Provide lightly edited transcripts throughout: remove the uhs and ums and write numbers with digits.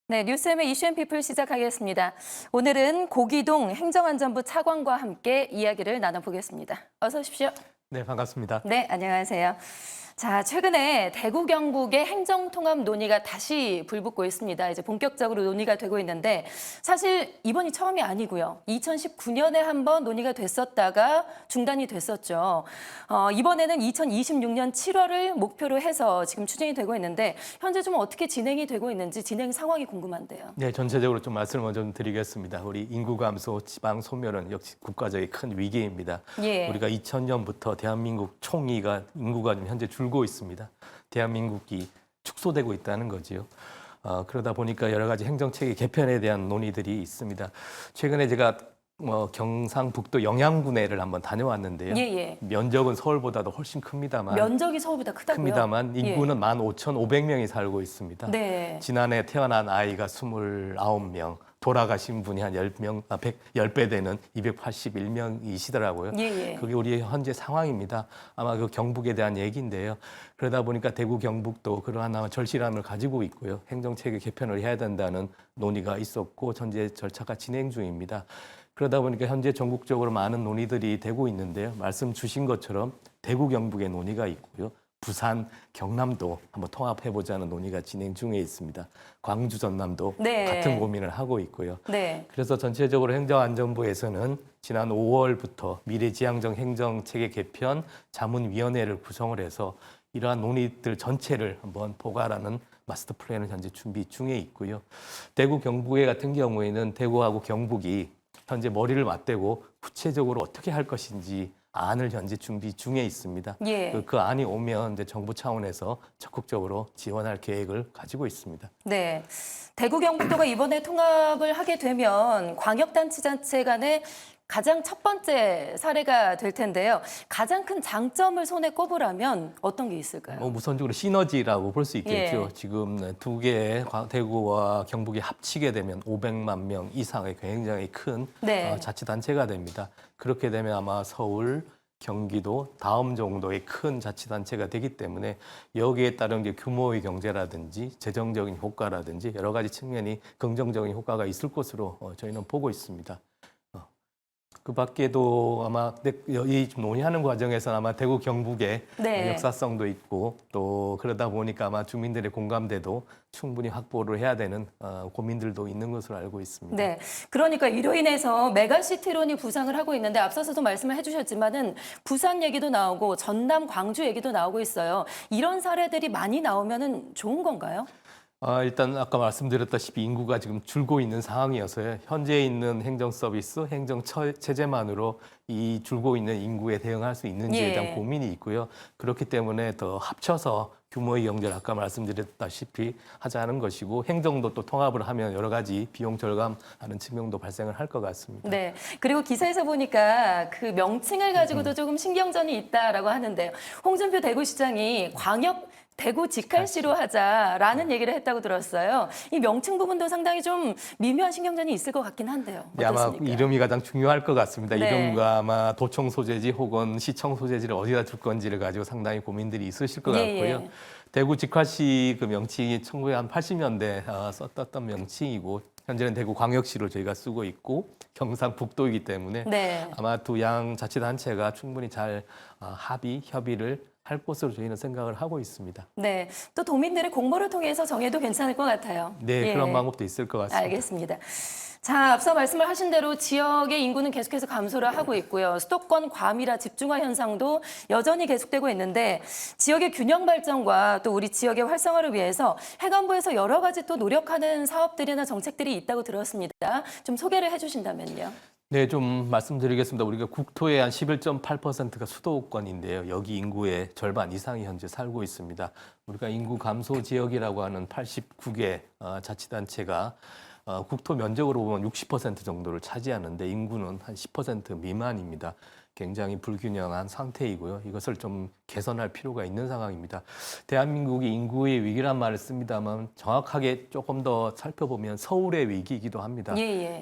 네, 뉴스엠의 이슈앤피플 시작하겠습니다. 오늘은 고기동 행정안전부 차관과 함께 이야기를 나눠보겠습니다. 어서 오십시오. 네, 반갑습니다. 네, 안녕하세요. 자, 최근에 대구 경북의 행정통합 논의가 다시 불붙고 있습니다. 이제 본격적으로 논의가 되고 있는데 사실 이번이 처음이 아니고요. 2019년에 한번 논의가 됐었다가 중단이 됐었죠. 이번에는 2026년 7월을 목표로 해서 지금 추진이 되고 있는데 현재 좀 어떻게 진행이 되고 있는지 진행 상황이 궁금한데요. 네, 전체적으로 좀 말씀을 먼저 좀 드리겠습니다. 우리 인구 감소, 지방 소멸은 역시 국가적인 큰 위기입니다. 예. 우리가 2000년부터 대한민국 총위가 인구가 좀 현재 줄고 있습니다. 대한민국이 축소되고 있다는 거지요. 그러다 보니까 여러 가지 행정체계 개편에 대한 논의들이 있습니다. 최근에 제가 경상북도 영양군에를 한번 다녀왔는데요. 예. 면적은 서울보다도 훨씬 큽니다만 면적이 서울보다 크다고요? 인구는 15,500명이 살고 있습니다. 네. 지난해 태어난 아이가 29명, 돌아가신 분이 한 10배 되는 281명이시더라고요. 예. 그게 우리의 현재 상황입니다. 아마 그 경북에 대한 얘기인데요. 그러다 보니까 대구 경북도 그러한 아마 절실함을 가지고 있고요. 행정체계 개편을 해야 된다는 논의가 있었고 현재 절차가 진행 중입니다. 그러다 보니까 현재 전국적으로 많은 논의들이 되고 있는데요. 말씀 주신 것처럼 대구 경북의 논의가 있고요. 부산, 경남도 한번 통합해보자는 논의가 진행 중에 있습니다. 광주, 전남도 네. 같은 고민을 하고 있고요. 네. 그래서 전체적으로 행정안전부에서는 지난 5월부터 미래지향적 행정체계 개편 자문위원회를 구성을 해서 이러한 논의들 전체를 한번 포괄하는 마스터 플랜을 현재 준비 중에 있고요. 대구 경북에 같은 경우에는 대구하고 경북이 현재 머리를 맞대고 구체적으로 어떻게 할 것인지 안을 현재 준비 중에 있습니다. 예. 그 안이 오면 이제 정부 차원에서 적극적으로 지원할 계획을 가지고 있습니다. 네. 대구 경북도가 이번에 통합을 하게 되면 광역단체장체 간의 가장 첫 번째 사례가 될 텐데요. 가장 큰 장점을 손에 꼽으라면 어떤 게 있을까요? 우선적으로 시너지라고 볼 수 있겠죠. 예. 지금 두 개의 대구와 경북이 합치게 되면 500만 명 이상의 굉장히 큰 네. 자치단체가 됩니다. 그렇게 되면 아마 서울, 경기도 다음 정도의 큰 자치단체가 되기 때문에 여기에 따른 게 규모의 경제라든지 재정적인 효과라든지 여러 가지 측면이 긍정적인 효과가 있을 것으로 저희는 보고 있습니다. 그 밖에도 아마 이 논의하는 과정에서 아마 대구 경북의 네. 역사성도 있고 또 그러다 보니까 아마 주민들의 공감대도 충분히 확보를 해야 되는 고민들도 있는 것으로 알고 있습니다. 네. 그러니까 이로 인해서 메가시티론이 부상을 하고 있는데 앞서서도 말씀을 해주셨지만은 부산 얘기도 나오고 전남, 광주 얘기도 나오고 있어요. 이런 사례들이 많이 나오면은 좋은 건가요? 일단 아까 말씀드렸다시피 인구가 지금 줄고 있는 상황이어서요. 현재 있는 행정 서비스, 행정 체제만으로 이 줄고 있는 인구에 대응할 수 있는지에 대한 고민이 있고요. 그렇기 때문에 더 합쳐서 규모의 경제를 아까 말씀드렸다시피 하자는 것이고 행정도 또 통합을 하면 여러 가지 비용 절감하는 측면도 발생을 할 것 같습니다. 네. 그리고 기사에서 보니까 그 명칭을 가지고도 조금 신경전이 있다라고 하는데요. 홍준표 대구시장이 광역 대구 직할시로 하자라는 얘기를 했다고 들었어요. 이 명칭 부분도 상당히 좀 미묘한 신경전이 있을 것 같긴 한데요. 네, 아마 어떻습니까? 이름이 가장 중요할 것 같습니다. 네. 이름과 아마 도청 소재지 혹은 시청 소재지를 어디다 둘 건지를 가지고 상당히 고민들이 있으실 것 같고요. 대구 직화시 그 명칭이 1980년대 썼던 명칭이고 현재는 대구 광역시로 저희가 쓰고 있고 경상북도이기 때문에 네. 아마 두 양 자치단체가 충분히 잘 협의를 할 것으로 저희는 생각을 하고 있습니다. 네. 또 도민들의 공모를 통해서 정해도 괜찮을 것 같아요. 네, 그런 방법도 있을 것 같습니다. 알겠습니다. 자, 앞서 말씀을 하신 대로 지역의 인구는 계속해서 감소를 하고 있고요. 수도권 과밀화 집중화 현상도 여전히 계속되고 있는데 지역의 균형 발전과 또 우리 지역의 활성화를 위해서 해관부에서 여러 가지 또 노력하는 사업들이나 정책들이 있다고 들었습니다. 좀 소개를 해주신다면요. 네, 좀 말씀드리겠습니다. 우리가 국토의 한 11.8%가 수도권인데요. 여기 인구의 절반 이상이 현재 살고 있습니다. 우리가 인구 감소 지역이라고 하는 89개 자치단체가 국토 면적으로 보면 60% 정도를 차지하는데 인구는 한 10% 미만입니다. 굉장히 불균형한 상태이고요. 이것을 좀 개선할 필요가 있는 상황입니다. 대한민국이 인구의 위기란 말을 씁니다만 정확하게 조금 더 살펴보면 서울의 위기이기도 합니다.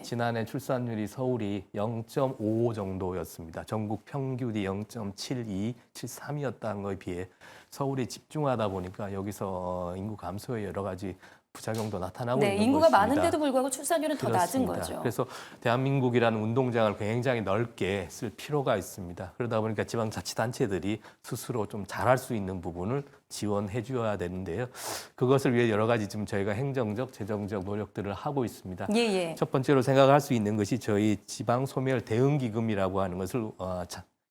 지난해 출산율이 서울이 0.55 정도였습니다. 전국 평균이 0.72, 73이었다는 것에 비해 서울이 집중하다 보니까 여기서 인구 감소의 여러 가지 부작용도 나타나고 네, 있는 인구가 것입니다. 많은데도 불구하고 출산율은 더 낮은 그렇습니다. 거죠. 그래서 대한민국이라는 운동장을 굉장히 넓게 쓸 필요가 있습니다. 그러다 보니까 지방자치단체들이 스스로 좀 잘할 수 있는 부분을 지원해 줘야 되는데요. 그것을 위해 여러 가지 지금 저희가 행정적, 재정적 노력들을 하고 있습니다. 예, 예. 첫 번째로 생각할 수 있는 것이 저희 지방소멸 대응기금이라고 하는 것을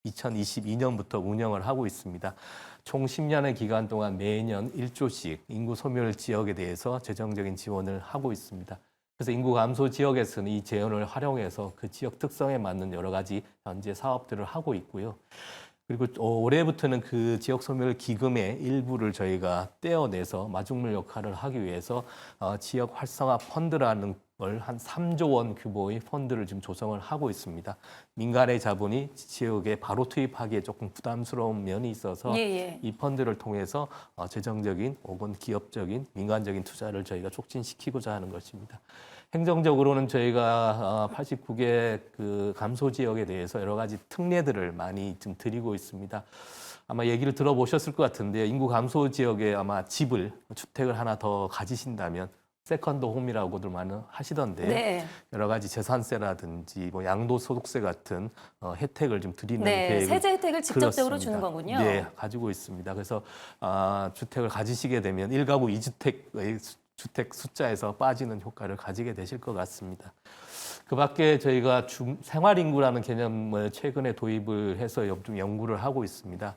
2022년부터 운영을 하고 있습니다. 총 10년의 기간 동안 매년 1조씩 인구 소멸 지역에 대해서 재정적인 지원을 하고 있습니다. 그래서 인구 감소 지역에서는 이 재원을 활용해서 그 지역 특성에 맞는 여러 가지 현재 사업들을 하고 있고요. 그리고 올해부터는 그 지역 소멸 기금의 일부를 저희가 떼어내서 마중물 역할을 하기 위해서 지역 활성화 펀드라는 걸 한 3조 원 규모의 펀드를 지금 조성을 하고 있습니다. 민간의 자본이 지역에 바로 투입하기에 조금 부담스러운 면이 있어서 예, 예. 이 펀드를 통해서 재정적인 혹은 기업적인 민간적인 투자를 저희가 촉진시키고자 하는 것입니다. 행정적으로는 저희가 89개 그 감소 지역에 대해서 여러 가지 특례들을 많이 좀 드리고 있습니다. 아마 얘기를 들어보셨을 것 같은데요. 인구 감소 지역에 아마 주택을 하나 더 가지신다면 세컨드 홈이라고들 많이 하시던데 네. 여러 가지 재산세라든지 뭐 양도소득세 같은 혜택을 좀 드리는 네, 계획을 세제 혜택을 직접적으로 그렇습니다. 주는 거군요. 네, 가지고 있습니다. 그래서 주택을 가지시게 되면 1가구 2주택의 주택 숫자에서 빠지는 효과를 가지게 되실 것 같습니다. 그 밖에 저희가 생활인구라는 개념을 최근에 도입을 해서 좀 연구를 하고 있습니다.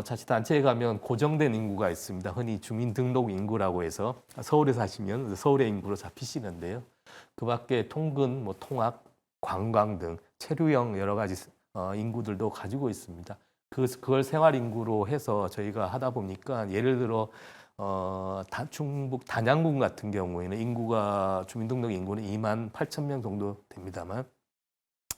자치단체에 가면 고정된 인구가 있습니다. 흔히 주민등록 인구라고 해서 서울에 사시면 서울의 인구로 잡히시는데요. 그 밖에 통근, 통학, 관광 등 체류형 여러 가지 인구들도 가지고 있습니다. 그걸 생활인구로 해서 저희가 하다 보니까 예를 들어 충북 단양군 같은 경우에는 주민등록 인구는 2만 8천 명 정도 됩니다만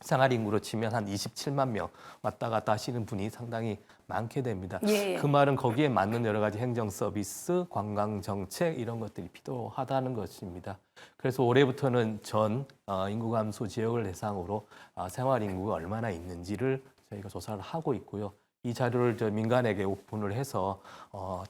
생활인구로 치면 한 27만 명 왔다 갔다 하시는 분이 상당히 많게 됩니다. 예. 그 말은 거기에 맞는 여러 가지 행정 서비스, 관광 정책 이런 것들이 필요하다는 것입니다. 그래서 올해부터는 전 인구 감소 지역을 대상으로 생활 인구가 얼마나 있는지를 저희가 조사를 하고 있고요. 이 자료를 민간에게 오픈을 해서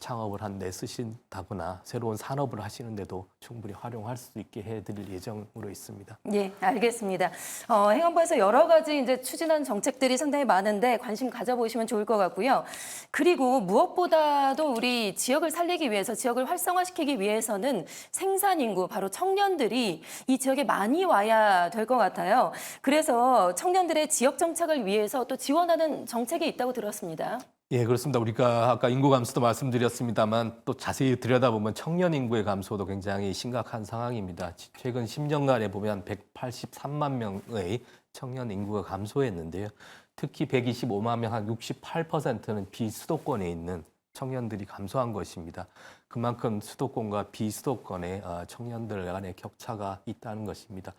창업을 내쓰신다거나 새로운 산업을 하시는데도 충분히 활용할 수 있게 해드릴 예정으로 있습니다. 예, 알겠습니다. 행안부에서 여러 가지 이제 추진한 정책들이 상당히 많은데 관심 가져보시면 좋을 것 같고요. 그리고 무엇보다도 우리 지역을 살리기 위해서, 지역을 활성화시키기 위해서는 생산 인구, 바로 청년들이 이 지역에 많이 와야 될 것 같아요. 그래서 청년들의 지역 정착을 위해서 또 지원하는 정책이 있다고 들었습니다. 예, 그렇습니다. 우리가 아까 인구 감소도 말씀드렸습니다만 또 자세히 들여다보면 청년 인구의 감소도 굉장히 심각한 상황입니다. 최근 10년간에 보면 183만 명의 청년 인구가 감소했는데요. 특히 125만 명, 한 68%는 비수도권에 있는 청년들이 감소한 것입니다. 그만큼 수도권과 비수도권의 청년들 간의 격차가 있다는 것입니다.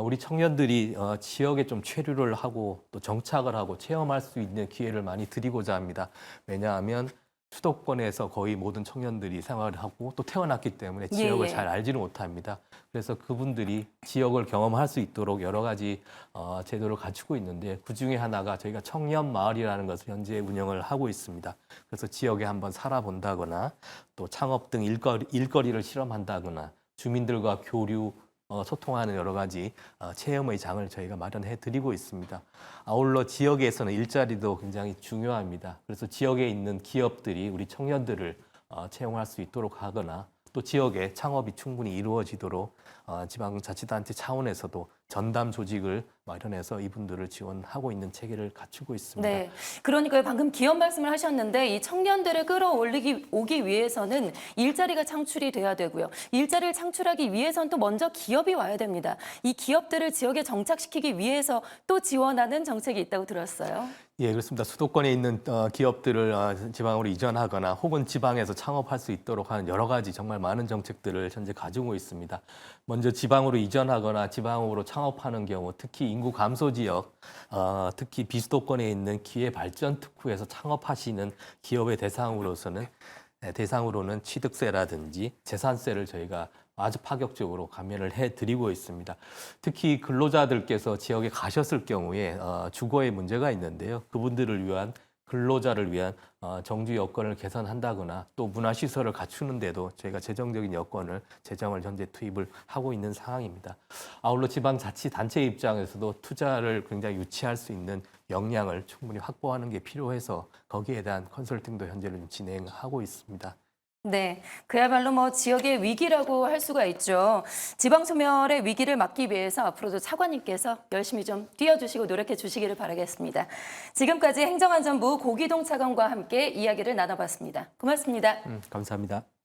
우리 청년들이 지역에 좀 체류를 하고 또 정착을 하고 체험할 수 있는 기회를 많이 드리고자 합니다. 왜냐하면 수도권에서 거의 모든 청년들이 생활을 하고 또 태어났기 때문에 지역을 잘 알지를 못합니다. 그래서 그분들이 지역을 경험할 수 있도록 여러 가지 제도를 갖추고 있는데 그중에 하나가 저희가 청년 마을이라는 것을 현재 운영을 하고 있습니다. 그래서 지역에 한번 살아본다거나 또 창업 등 일거리를 실험한다거나 주민들과 교류 소통하는 여러 가지 체험의 장을 저희가 마련해 드리고 있습니다. 아울러 지역에서는 일자리도 굉장히 중요합니다. 그래서 지역에 있는 기업들이 우리 청년들을 채용할 수 있도록 하거나 또 지역에 창업이 충분히 이루어지도록 지방자치단체 차원에서도 전담 조직을 마련해서 이분들을 지원하고 있는 체계를 갖추고 있습니다. 네, 그러니까요. 방금 기업 말씀을 하셨는데 이 청년들을 오기 위해서는 일자리가 창출이 돼야 되고요. 일자리를 창출하기 위해서는 또 먼저 기업이 와야 됩니다. 이 기업들을 지역에 정착시키기 위해서 또 지원하는 정책이 있다고 들었어요. 예, 그렇습니다. 수도권에 있는 기업들을 지방으로 이전하거나 혹은 지방에서 창업할 수 있도록 하는 여러 가지 정말 많은 정책들을 현재 가지고 있습니다. 먼저 지방으로 이전하거나 지방으로 창업하는 경우, 특히 인구 감소 지역, 특히 비수도권에 있는 기회발전 특구에서 창업하시는 기업의 대상으로는 취득세라든지 재산세를 저희가 아주 파격적으로 감면을 해드리고 있습니다. 특히 근로자들께서 지역에 가셨을 경우에 주거에 문제가 있는데요. 그분들을 위한 근로자를 위한 정주 여건을 개선한다거나 또 문화시설을 갖추는데도 저희가 재정적인 여건을 재정을 현재 투입을 하고 있는 상황입니다. 아울러 지방자치단체 입장에서도 투자를 굉장히 유치할 수 있는 역량을 충분히 확보하는 게 필요해서 거기에 대한 컨설팅도 현재는 진행하고 있습니다. 네, 그야말로 뭐 지역의 위기라고 할 수가 있죠. 지방 소멸의 위기를 막기 위해서 앞으로도 차관님께서 열심히 좀 뛰어주시고 노력해 주시기를 바라겠습니다. 지금까지 행정안전부 고기동 차관과 함께 이야기를 나눠봤습니다. 고맙습니다. 감사합니다.